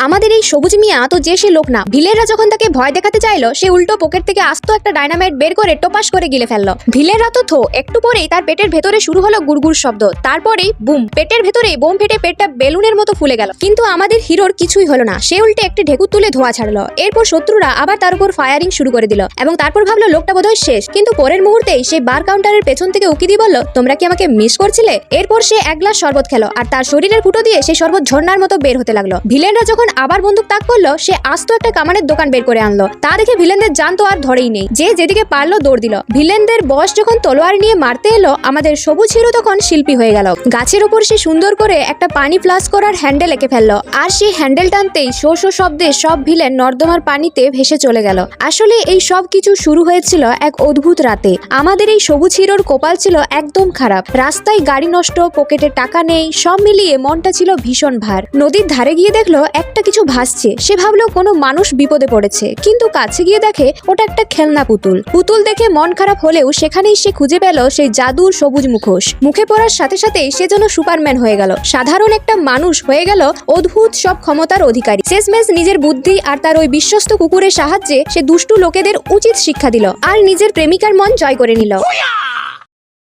আমাদের এই সবুজ মিয়া তো যে সে লোক না। ভিলেনরা যখন তাকে ভয় দেখাতে চাইলো, সে উল্টো পকেট থেকে আস্ত একটা ডায়নামাইট বের করে টপাস করে গিলে ফেললো। ভিলেনরা তো একটু পরেই তার পেটের ভেতরে শুরু হলো গুড়গুড় শব্দ, তারপরেই বুম, পেটের ভেতরে বোম ফেটে পেটটা বেলুনের মতো ফুলে গেল। কিন্তু আমাদের হিরোর কিছুই হলো না, সে উল্টে একটি ঢেকুর তুলে ধোঁয়া ছাড়লো। এরপর শত্রুরা আবার তার উপর ফায়ারিং শুরু করে দিল এবং তারপর ভাবলো লোকটা বোধহয় শেষ। কিন্তু পরের মুহূর্তেই সেই বার কাউন্টারের পেছন থেকে উকি দিয়ে বলল, তোমরা কি আমাকে মিস করছিলে? এরপর সে এক গ্লাস শরবত খেলো আর তার শরীরের ফুটো দিয়ে সেই শরবত ঝর্ণার মতো বের হতে লাগলো। ভিলেনরা যখন আবার বন্দুক তাক করলো, সে আস্ত একটা কামানের দোকান বের করে আনলো। তা দেখে ভিলেনদের জান তো আর ধরেই নেই, যে যেদিকে পারলো দৌড় দিল। ভিলেনদের বস যখন তলোয়ার নিয়ে মারতে এলো, আমাদের সবুজ হিরো তখন শিল্পী হয়ে গেল। গাছের উপর সে সুন্দর করে একটা পানি ফ্লাশ করার হ্যান্ডেল এঁকে ফেললো, আর সেই হ্যান্ডেল টানতেই শো শো শব্দে সব ভিলেন নর্দমার পানিতে ভেসে চলে গেল। আসলে এই সব কিছু শুরু হয়েছিল এক অদ্ভুত রাতে। আমাদের এই সবুজ হিরোর কপাল ছিল একদম খারাপ। রাস্তায় গাড়ি নষ্ট, পকেটে টাকা নেই, সব মিলিয়ে মনটা ছিল ভীষণ ভার। নদীর ধারে গিয়ে দেখলো একটা কিছু ভাসছে। সে ভাবলো কোনো মানুষ বিপদে পড়েছে, কিন্তু কাছে গিয়ে দেখে ওটা একটা খেলনা পুতুল। পুতুল দেখে মন খারাপ হলেও সেখানেই সে খুঁজে পেল সেই জাদুর সবুজ মুখোশ। মুখে পড়ার সাথে সাথেই সে যেন সুপারম্যান হয়ে গেল। সাধারণ একটা মানুষ হয়ে গেল অদ্ভুত সব ক্ষমতার অধিকারী। শেষমেশ নিজের বুদ্ধি আর তার ওই বিশ্বস্ত কুকুরের সাহায্যে সে দুষ্টু লোকেদের উচিত শিক্ষা দিল আর নিজের প্রেমিকার মন জয় করে নিল।